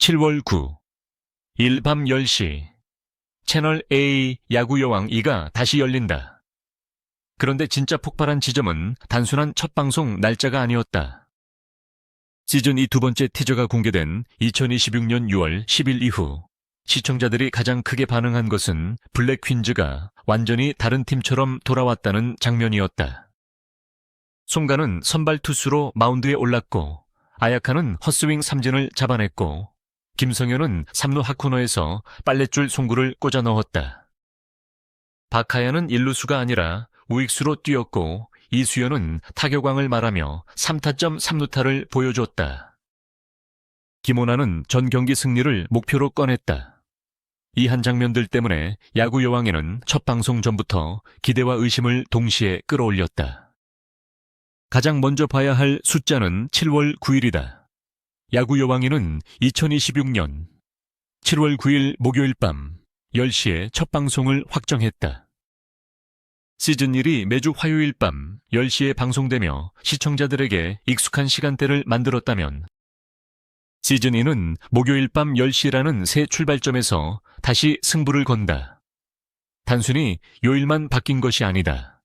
7월 9일 밤 10시 채널 A 야구 여왕 2가 다시 열린다. 그런데 진짜 폭발한 지점은 단순한 첫 방송 날짜가 아니었다. 시즌2 두 번째 티저가 공개된 2026년 6월 10일 이후 시청자들이 가장 크게 반응한 것은 블랙 퀸즈가 완전히 다른 팀처럼 돌아왔다는 장면이었다. 송가는 선발 투수로 마운드에 올랐고 아야카는 헛스윙 삼진을 잡아냈고 김성현은 3루 하코너에서 빨랫줄 송구를 꽂아 넣었다. 박하야는 1루수가 아니라 우익수로 뛰었고 이수연은 타격왕을 말하며 3타점 3루타를 보여줬다. 김오나는 전 경기 승리를 목표로 꺼냈다. 이 한 장면들 때문에 야구 여왕에는 첫 방송 전부터 기대와 의심을 동시에 끌어올렸다. 가장 먼저 봐야 할 숫자는 7월 9일이다. 야구 여왕이는 2026년 7월 9일 목요일 밤 10시에 첫 방송을 확정했다. 시즌1이 매주 화요일 밤 10시에 방송되며 시청자들에게 익숙한 시간대를 만들었다면 시즌2는 목요일 밤 10시라는 새 출발점에서 다시 승부를 건다. 단순히 요일만 바뀐 것이 아니다.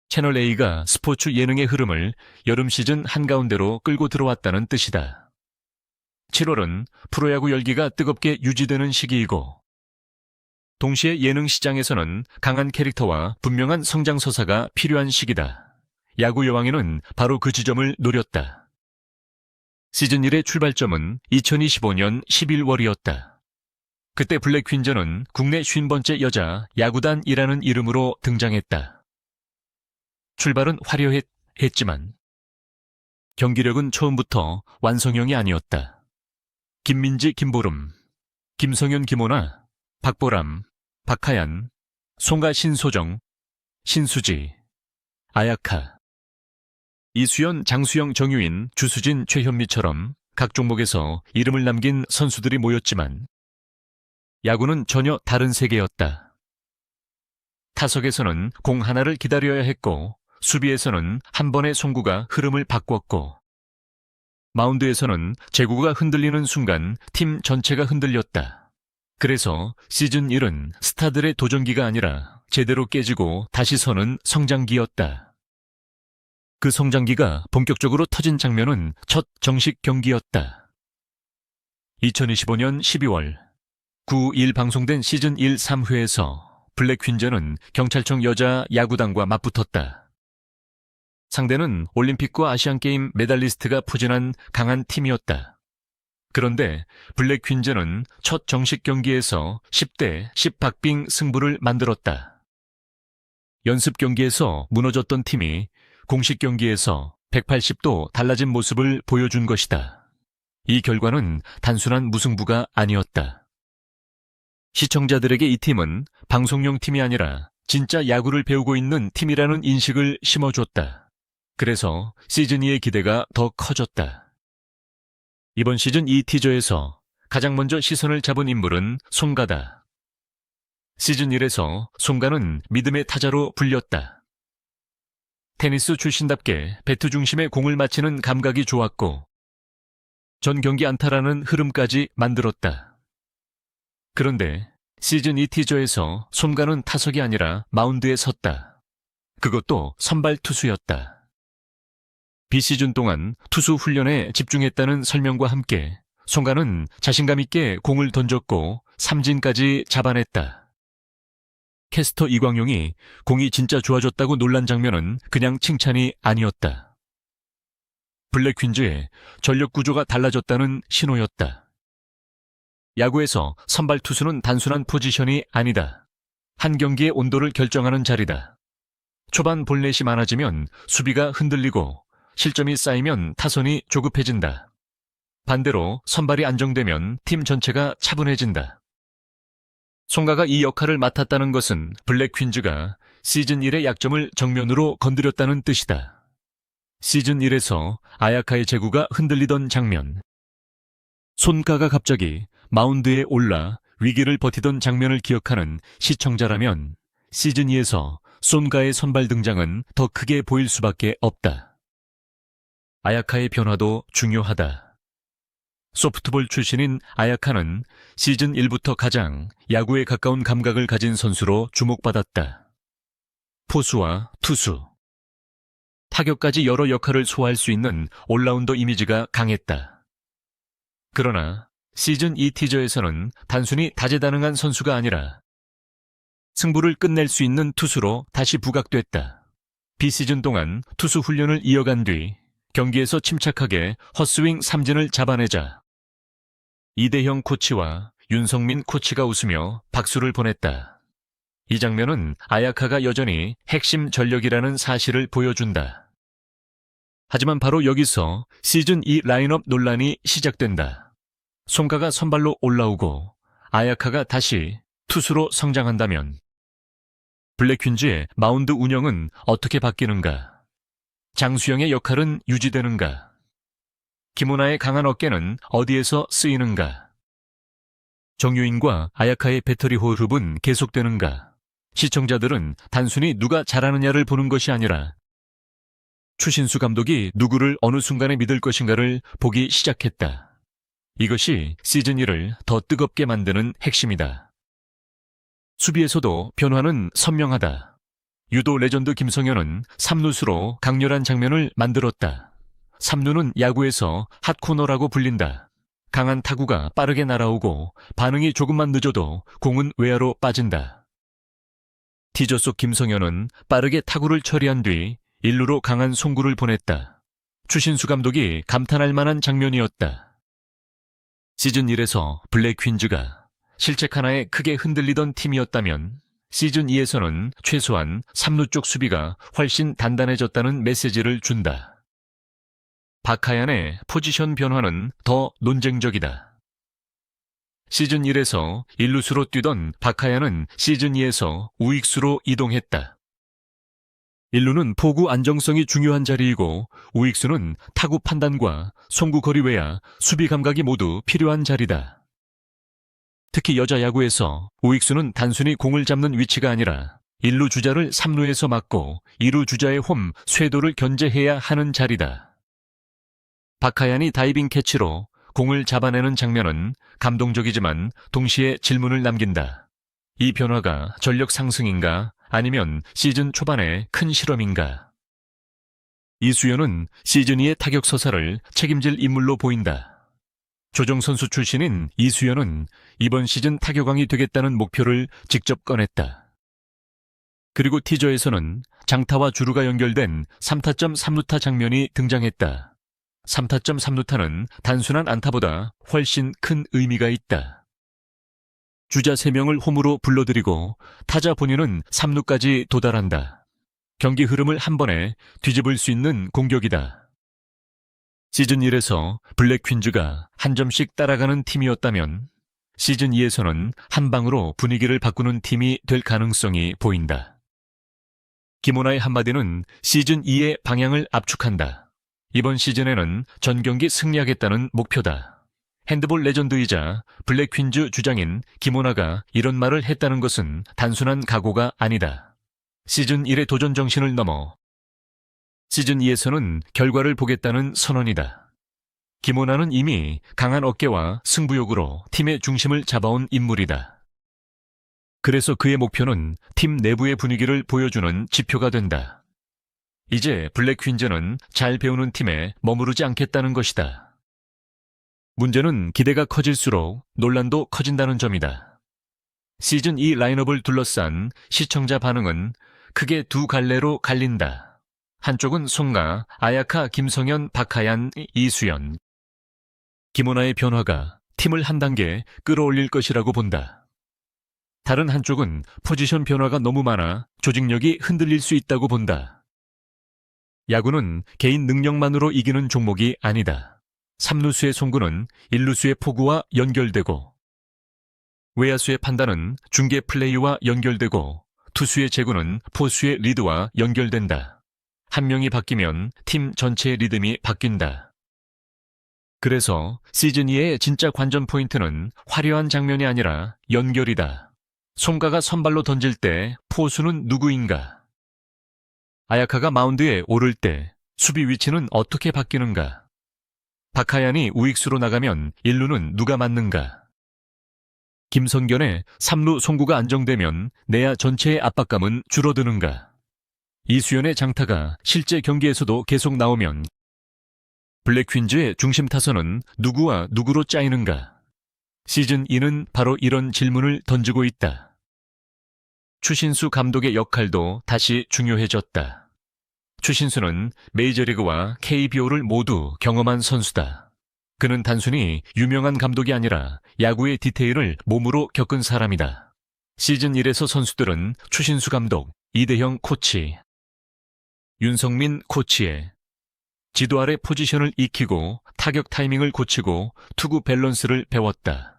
채널 A가 스포츠 예능의 흐름을 여름 시즌 한가운데로 끌고 들어왔다는 뜻이다. 7월은 프로야구 열기가 뜨겁게 유지되는 시기이고 동시에 예능 시장에서는 강한 캐릭터와 분명한 성장서사가 필요한 시기다. 야구 여왕에는 바로 그 지점을 노렸다. 시즌1의 출발점은 2025년 11월이었다. 그때 블랙 퀸즈는 국내 50번째 여자 야구단이라는 이름으로 등장했다. 출발은 화려했지만 경기력은 처음부터 완성형이 아니었다. 김민지, 김보름, 김성현, 김오나, 박보람, 박하얀, 송가, 신소정, 신수지, 아야카, 이수연, 장수영, 정유인, 주수진, 최현미처럼 각 종목에서 이름을 남긴 선수들이 모였지만 야구는 전혀 다른 세계였다. 타석에서는 공 하나를 기다려야 했고 수비에서는 한 번의 송구가 흐름을 바꿨고 마운드에서는 제구가 흔들리는 순간 팀 전체가 흔들렸다. 그래서 시즌1은 스타들의 도전기가 아니라 제대로 깨지고 다시 서는 성장기였다. 그 성장기가 본격적으로 터진 장면은 첫 정식 경기였다. 2025년 12월 9일 방송된 시즌1 3회에서 블랙 퀸즈는 경찰청 여자 야구단과 맞붙었다. 상대는 올림픽과 아시안게임 메달리스트가 포진한 강한 팀이었다. 그런데 블랙 퀸즈는 첫 정식 경기에서 10대 10 박빙 승부를 만들었다. 연습 경기에서 무너졌던 팀이 공식 경기에서 180도 달라진 모습을 보여준 것이다. 이 결과는 단순한 무승부가 아니었다. 시청자들에게 이 팀은 방송용 팀이 아니라 진짜 야구를 배우고 있는 팀이라는 인식을 심어줬다. 그래서 시즌2의 기대가 더 커졌다. 이번 시즌2 티저에서 가장 먼저 시선을 잡은 인물은 송가다. 시즌1에서 송가는 믿음의 타자로 불렸다. 테니스 출신답게 배트 중심에 공을 맞히는 감각이 좋았고 전 경기 안타라는 흐름까지 만들었다. 그런데 시즌2 티저에서 송가는 타석이 아니라 마운드에 섰다. 그것도 선발 투수였다. 비시즌 동안 투수 훈련에 집중했다는 설명과 함께 송가는 자신감 있게 공을 던졌고 삼진까지 잡아냈다. 캐스터 이광용이 공이 진짜 좋아졌다고 놀란 장면은 그냥 칭찬이 아니었다. 블랙 퀸즈의 전력 구조가 달라졌다는 신호였다. 야구에서 선발 투수는 단순한 포지션이 아니다. 한 경기의 온도를 결정하는 자리다. 초반 볼넷이 많아지면 수비가 흔들리고 실점이 쌓이면 타선이 조급해진다. 반대로 선발이 안정되면 팀 전체가 차분해진다. 송가가 이 역할을 맡았다는 것은 블랙 퀸즈가 시즌1의 약점을 정면으로 건드렸다는 뜻이다. 시즌1에서 아야카의 제구가 흔들리던 장면, 손가가 갑자기 마운드에 올라 위기를 버티던 장면을 기억하는 시청자라면 시즌2에서 손가의 선발 등장은 더 크게 보일 수밖에 없다. 아야카의 변화도 중요하다. 소프트볼 출신인 아야카는 시즌 1부터 가장 야구에 가까운 감각을 가진 선수로 주목받았다. 포수와 투수, 타격까지 여러 역할을 소화할 수 있는 올라운더 이미지가 강했다. 그러나 시즌 2 티저에서는 단순히 다재다능한 선수가 아니라 승부를 끝낼 수 있는 투수로 다시 부각됐다. 비시즌 동안 투수 훈련을 이어간 뒤 경기에서 침착하게 헛스윙 삼진을 잡아내자 이대형 코치와 윤성민 코치가 웃으며 박수를 보냈다. 이 장면은 아야카가 여전히 핵심 전력이라는 사실을 보여준다. 하지만 바로 여기서 시즌 2 라인업 논란이 시작된다. 송가가 선발로 올라오고 아야카가 다시 투수로 성장한다면 블랙퀸즈의 마운드 운영은 어떻게 바뀌는가? 장수영의 역할은 유지되는가? 김우나의 강한 어깨는 어디에서 쓰이는가? 정유인과 아야카의 배터리 호흡은 계속되는가? 시청자들은 단순히 누가 잘하느냐를 보는 것이 아니라 추신수 감독이 누구를 어느 순간에 믿을 것인가를 보기 시작했다. 이것이 시즌 1을 더 뜨겁게 만드는 핵심이다. 수비에서도 변화는 선명하다. 유도 레전드 김성현은 3루수로 강렬한 장면을 만들었다. 3루는 야구에서 핫코너라고 불린다. 강한 타구가 빠르게 날아오고 반응이 조금만 늦어도 공은 외야로 빠진다. 티저 속 김성현은 빠르게 타구를 처리한 뒤 1루로 강한 송구를 보냈다. 추신수 감독이 감탄할 만한 장면이었다. 시즌 1에서 블랙퀸즈가 실책 하나에 크게 흔들리던 팀이었다면 시즌 2에서는 최소한 3루 쪽 수비가 훨씬 단단해졌다는 메시지를 준다. 박하얀의 포지션 변화는 더 논쟁적이다. 시즌 1에서 1루수로 뛰던 박하얀은 시즌 2에서 우익수로 이동했다. 1루는 포구 안정성이 중요한 자리이고 우익수는 타구 판단과 송구 거리 외야 수비 감각이 모두 필요한 자리다. 특히 여자 야구에서 우익수는 단순히 공을 잡는 위치가 아니라 1루 주자를 3루에서 막고 2루 주자의 홈, 쇄도를 견제해야 하는 자리다. 박하얀이 다이빙 캐치로 공을 잡아내는 장면은 감동적이지만 동시에 질문을 남긴다. 이 변화가 전력 상승인가? 아니면 시즌 초반의 큰 실험인가? 이수연은 시즌 2의 타격 서사를 책임질 인물로 보인다. 조정선수 출신인 이수연은 이번 시즌 타격왕이 되겠다는 목표를 직접 꺼냈다. 그리고 티저에서는 장타와 주루가 연결된 3타점 3루타 장면이 등장했다. 3타점 3루타는 단순한 안타보다 훨씬 큰 의미가 있다. 주자 3명을 홈으로 불러들이고 타자 본인은 3루까지 도달한다. 경기 흐름을 한 번에 뒤집을 수 있는 공격이다. 시즌 1에서 블랙퀸즈가 한 점씩 따라가는 팀이었다면 시즌 2에서는 한 방으로 분위기를 바꾸는 팀이 될 가능성이 보인다. 김오나의 한마디는 시즌 2의 방향을 압축한다. 이번 시즌에는 전 경기 승리하겠다는 목표다. 핸드볼 레전드이자 블랙퀸즈 주장인 김오나가 이런 말을 했다는 것은 단순한 각오가 아니다. 시즌 1의 도전 정신을 넘어 시즌 2에서는 결과를 보겠다는 선언이다. 김오나는 이미 강한 어깨와 승부욕으로 팀의 중심을 잡아온 인물이다. 그래서 그의 목표는 팀 내부의 분위기를 보여주는 지표가 된다. 이제 블랙퀸즈는 잘 배우는 팀에 머무르지 않겠다는 것이다. 문제는 기대가 커질수록 논란도 커진다는 점이다. 시즌 2 라인업을 둘러싼 시청자 반응은 크게 두 갈래로 갈린다. 한쪽은 송가, 아야카, 김성현, 박하얀, 이수연. 김오나의 변화가 팀을 한 단계 끌어올릴 것이라고 본다. 다른 한쪽은 포지션 변화가 너무 많아 조직력이 흔들릴 수 있다고 본다. 야구는 개인 능력만으로 이기는 종목이 아니다. 3루수의 송구는 1루수의 포구와 연결되고 외야수의 판단은 중계 플레이와 연결되고 투수의 제구는 포수의 리드와 연결된다. 한 명이 바뀌면 팀 전체의 리듬이 바뀐다. 그래서 시즌 2의 진짜 관전 포인트는 화려한 장면이 아니라 연결이다. 송가가 선발로 던질 때 포수는 누구인가? 아야카가 마운드에 오를 때 수비 위치는 어떻게 바뀌는가? 박하얀이 우익수로 나가면 1루는 누가 맞는가? 김성견의 3루 송구가 안정되면 내야 전체의 압박감은 줄어드는가? 이수연의 장타가 실제 경기에서도 계속 나오면 블랙퀸즈의 중심 타선은 누구와 누구로 짜이는가? 시즌2는 바로 이런 질문을 던지고 있다. 추신수 감독의 역할도 다시 중요해졌다. 추신수는 메이저리그와 KBO를 모두 경험한 선수다. 그는 단순히 유명한 감독이 아니라 야구의 디테일을 몸으로 겪은 사람이다. 시즌 1에서 선수들은 추신수 감독, 이대형 코치, 윤성민 코치의 지도 아래 포지션을 익히고 타격 타이밍을 고치고 투구 밸런스를 배웠다.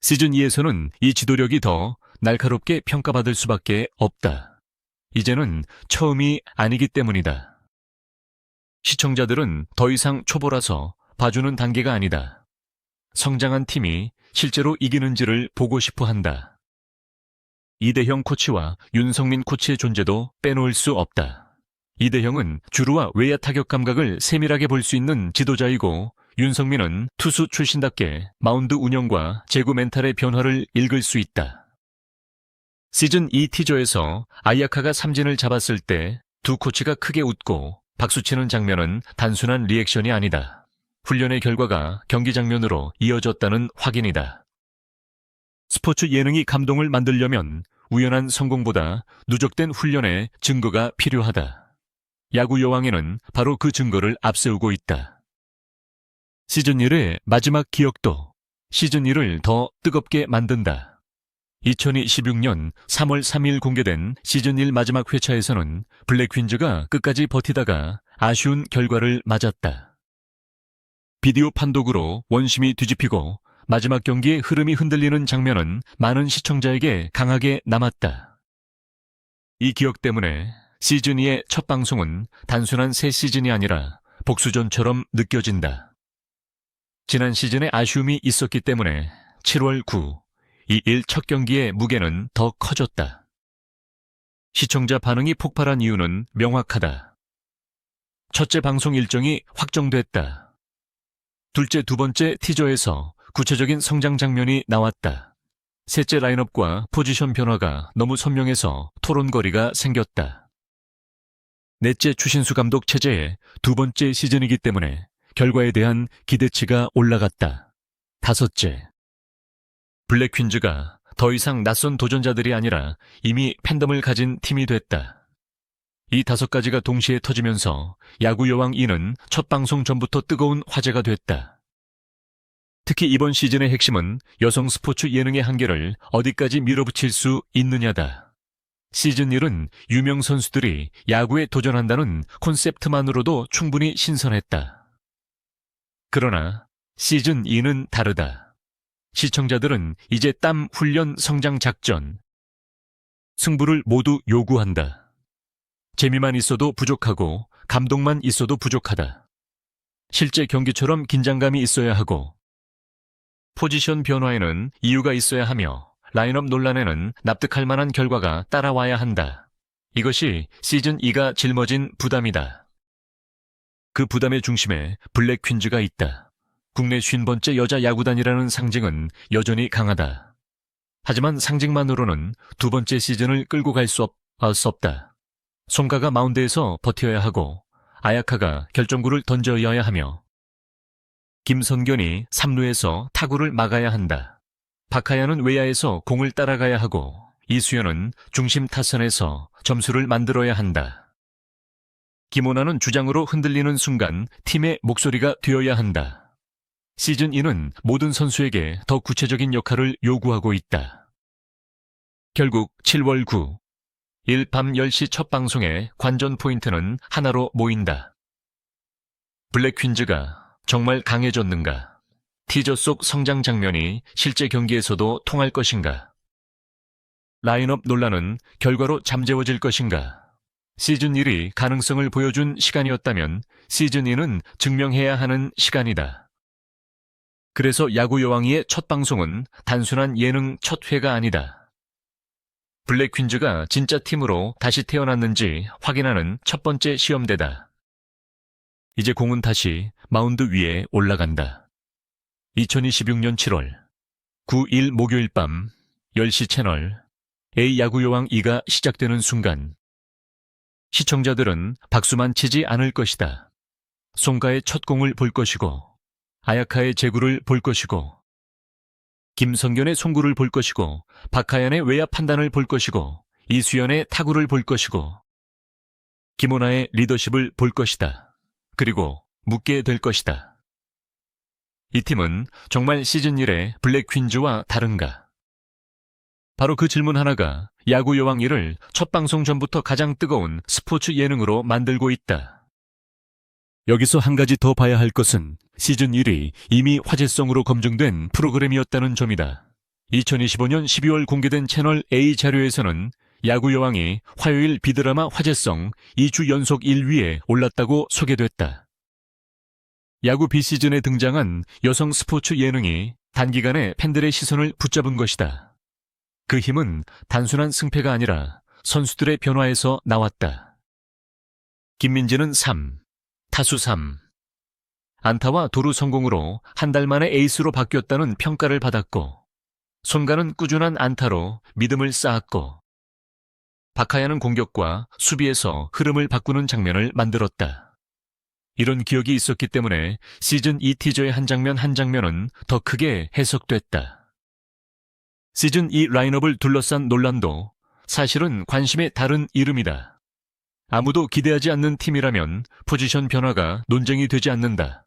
시즌 2에서는 이 지도력이 더 날카롭게 평가받을 수밖에 없다. 이제는 처음이 아니기 때문이다. 시청자들은 더 이상 초보라서 봐주는 단계가 아니다. 성장한 팀이 실제로 이기는지를 보고 싶어 한다. 이대형 코치와 윤성민 코치의 존재도 빼놓을 수 없다. 이대형은 주루와 외야 타격 감각을 세밀하게 볼 수 있는 지도자이고 윤성민은 투수 출신답게 마운드 운영과 제구 멘탈의 변화를 읽을 수 있다. 시즌 2 티저에서 아이아카가 삼진을 잡았을 때 두 코치가 크게 웃고 박수치는 장면은 단순한 리액션이 아니다. 훈련의 결과가 경기 장면으로 이어졌다는 확인이다. 스포츠 예능이 감동을 만들려면 우연한 성공보다 누적된 훈련의 증거가 필요하다. 야구 여왕에는 바로 그 증거를 앞세우고 있다. 시즌 1의 마지막 기억도 시즌 1을 더 뜨겁게 만든다. 2026년 3월 3일 공개된 시즌 1 마지막 회차에서는 블랙퀸즈가 끝까지 버티다가 아쉬운 결과를 맞았다. 비디오 판독으로 원심이 뒤집히고 마지막 경기의 흐름이 흔들리는 장면은 많은 시청자에게 강하게 남았다. 이 기억 때문에 시즌 2의 첫 방송은 단순한 새 시즌이 아니라 복수전처럼 느껴진다. 지난 시즌에 아쉬움이 있었기 때문에 7월 9, 2일 첫 경기의 무게는 더 커졌다. 시청자 반응이 폭발한 이유는 명확하다. 첫째 방송 일정이 확정됐다. 둘째, 두 번째 티저에서 구체적인 성장 장면이 나왔다. 셋째, 라인업과 포지션 변화가 너무 선명해서 토론거리가 생겼다. 넷째, 추신수 감독 체제의 두 번째 시즌이기 때문에 결과에 대한 기대치가 올라갔다. 다섯째, 블랙퀸즈가 더 이상 낯선 도전자들이 아니라 이미 팬덤을 가진 팀이 됐다. 이 5가지가 동시에 터지면서 야구 여왕 2는 첫 방송 전부터 뜨거운 화제가 됐다. 특히 이번 시즌의 핵심은 여성 스포츠 예능의 한계를 어디까지 밀어붙일 수 있느냐다. 시즌 1은 유명 선수들이 야구에 도전한다는 콘셉트만으로도 충분히 신선했다. 그러나 시즌 2는 다르다. 시청자들은 이제 땀, 훈련, 성장 작전, 승부를 모두 요구한다. 재미만 있어도 부족하고 감동만 있어도 부족하다. 실제 경기처럼 긴장감이 있어야 하고 포지션 변화에는 이유가 있어야 하며 라인업 논란에는 납득할 만한 결과가 따라와야 한다. 이것이 시즌 2가 짊어진 부담이다. 그 부담의 중심에 블랙퀸즈가 있다. 국내 50번째 여자 야구단이라는 상징은 여전히 강하다. 하지만 상징만으로는 두 번째 시즌을 끌고 갈 수 없다. 송가가 마운드에서 버텨야 하고 아야카가 결정구를 던져야 하며 김성견이 3루에서 타구를 막아야 한다. 박하얀은 외야에서 공을 따라가야 하고 이수연은 중심 타선에서 점수를 만들어야 한다. 김오나는 주장으로 흔들리는 순간 팀의 목소리가 되어야 한다. 시즌 2는 모든 선수에게 더 구체적인 역할을 요구하고 있다. 결국 7월 9, 일 밤 10시 첫 방송의 관전 포인트는 하나로 모인다. 블랙퀸즈가 정말 강해졌는가? 티저 속 성장 장면이 실제 경기에서도 통할 것인가? 라인업 논란은 결과로 잠재워질 것인가? 시즌 1이 가능성을 보여준 시간이었다면 시즌 2는 증명해야 하는 시간이다. 그래서 야구 여왕이의 첫 방송은 단순한 예능 첫 회가 아니다. 블랙퀸즈가 진짜 팀으로 다시 태어났는지 확인하는 첫 번째 시험대다. 이제 공은 다시 마운드 위에 올라간다. 2026년 7월 9일 목요일 밤 10시 채널 A 야구요왕 2가 시작되는 순간 시청자들은 박수만 치지 않을 것이다. 송가의 첫 공을 볼 것이고 아야카의 제구를 볼 것이고 김성견의 송구를 볼 것이고 박하연의 외야 판단을 볼 것이고 이수연의 타구를 볼 것이고 김오나의 리더십을 볼 것이다. 그리고 묻게 될 것이다. 이 팀은 정말 시즌 1의 블랙 퀸즈와 다른가? 바로 그 질문 하나가 야구 여왕 1을 첫 방송 전부터 가장 뜨거운 스포츠 예능으로 만들고 있다. 여기서 한 가지 더 봐야 할 것은 시즌 1이 이미 화제성으로 검증된 프로그램이었다는 점이다. 2025년 12월 공개된 채널 A 자료에서는 야구 여왕이 화요일 비드라마 화제성 2주 연속 1위에 올랐다고 소개됐다. 야구 비시즌에 등장한 여성 스포츠 예능이 단기간에 팬들의 시선을 붙잡은 것이다. 그 힘은 단순한 승패가 아니라 선수들의 변화에서 나왔다. 김민재는 3, 타수 3, 안타와 도루 성공으로 한 달 만에 에이스로 바뀌었다는 평가를 받았고 손가는 꾸준한 안타로 믿음을 쌓았고 박하야는 공격과 수비에서 흐름을 바꾸는 장면을 만들었다. 이런 기억이 있었기 때문에 시즌 2 티저의 한 장면 한 장면은 더 크게 해석됐다. 시즌 2 라인업을 둘러싼 논란도 사실은 관심의 다른 이름이다. 아무도 기대하지 않는 팀이라면 포지션 변화가 논쟁이 되지 않는다.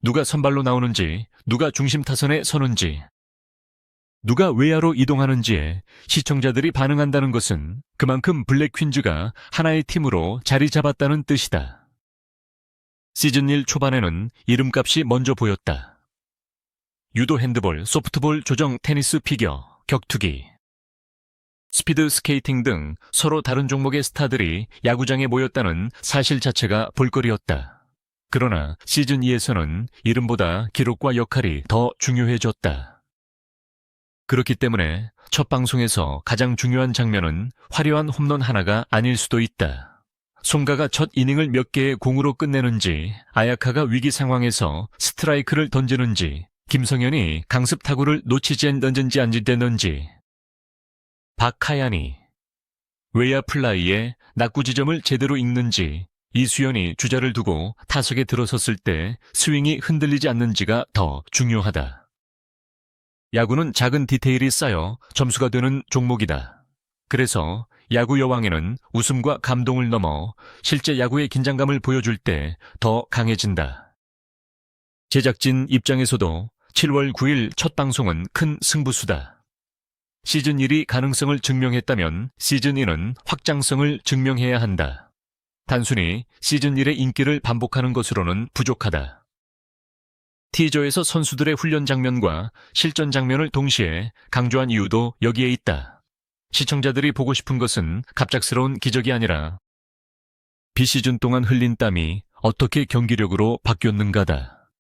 누가 선발로 나오는지, 누가 중심 타선에 서는지, 누가 외야로 이동하는지에 시청자들이 반응한다는 것은 그만큼 블랙 퀸즈가 하나의 팀으로 자리 잡았다는 뜻이다. 시즌 1 초반에는 이름값이 먼저 보였다. 유도 핸드볼, 소프트볼 조정 테니스 피겨, 격투기, 스피드 스케이팅 등 서로 다른 종목의 스타들이 야구장에 모였다는 사실 자체가 볼거리였다. 그러나 시즌 2에서는 이름보다 기록과 역할이 더 중요해졌다. 그렇기 때문에 첫 방송에서 가장 중요한 장면은 화려한 홈런 하나가 아닐 수도 있다. 송가가 첫 이닝을 몇 개의 공으로 끝내는지, 아야카가 위기 상황에서 스트라이크를 던지는지, 김성현이 강습 타구를 놓치지 않는지 안지되는지, 박하얀이 외야 플라이에 낙구 지점을 제대로 읽는지, 이수연이 주자를 두고 타석에 들어섰을 때 스윙이 흔들리지 않는지가 더 중요하다. 야구는 작은 디테일이 쌓여 점수가 되는 종목이다. 그래서 야구 여왕에는 웃음과 감동을 넘어 실제 야구의 긴장감을 보여줄 때 더 강해진다. 제작진 입장에서도 7월 9일 첫 방송은 큰 승부수다. 시즌 1이 가능성을 증명했다면 시즌 2는 확장성을 증명해야 한다. 단순히 시즌 1의 인기를 반복하는 것으로는 부족하다. 티저에서 선수들의 훈련 장면과 실전 장면을 동시에 강조한 이유도 여기에 있다. 시청자들이 보고 싶은 것은 갑작스러운 기적이 아니라 비시즌 동안 흘린 땀이 어떻게 경기력으로 바뀌었는가다.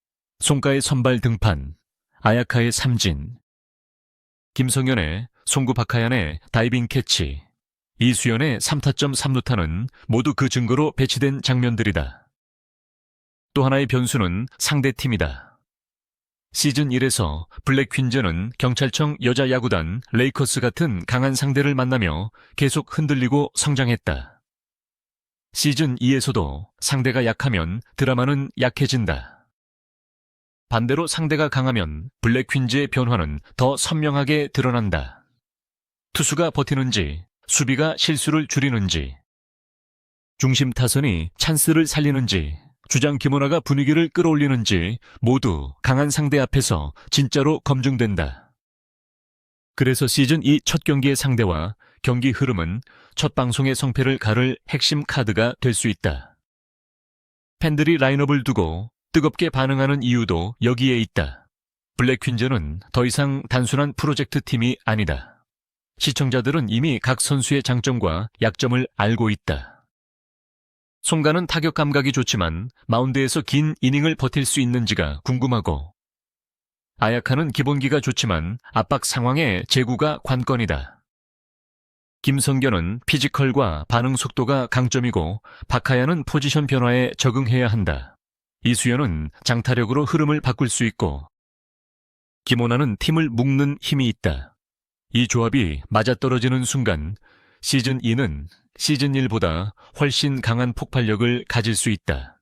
송가의 선발 등판, 아야카의 삼진, 김성현의 송구 박하얀의 다이빙 캐치, 이수연의 3타점 3루타는 모두 그 증거로 배치된 장면들이다. 또 하나의 변수는 상대팀이다. 시즌 1에서 블랙 퀸즈는 경찰청 여자 야구단 레이커스 같은 강한 상대를 만나며 계속 흔들리고 성장했다. 시즌 2에서도 상대가 약하면 드라마는 약해진다. 반대로 상대가 강하면 블랙 퀸즈의 변화는 더 선명하게 드러난다. 투수가 버티는지, 수비가 실수를 줄이는지, 중심 타선이 찬스를 살리는지, 주장 김오나가 분위기를 끌어올리는지 모두 강한 상대 앞에서 진짜로 검증된다. 그래서 시즌 2 첫 경기의 상대와 경기 흐름은 첫 방송의 성패를 가를 핵심 카드가 될 수 있다. 팬들이 라인업을 두고 뜨겁게 반응하는 이유도 여기에 있다. 블랙 퀸즈는 더 이상 단순한 프로젝트 팀이 아니다. 시청자들은 이미 각 선수의 장점과 약점을 알고 있다. 송가는 타격 감각이 좋지만 마운드에서 긴 이닝을 버틸 수 있는지가 궁금하고, 아야카는 기본기가 좋지만 압박 상황의 제구가 관건이다. 김성견은 피지컬과 반응 속도가 강점이고 박하야는 포지션 변화에 적응해야 한다. 이수연은 장타력으로 흐름을 바꿀 수 있고 김오나는 팀을 묶는 힘이 있다. 이 조합이 맞아떨어지는 순간 시즌 2는 시즌 1보다 훨씬 강한 폭발력을 가질 수 있다.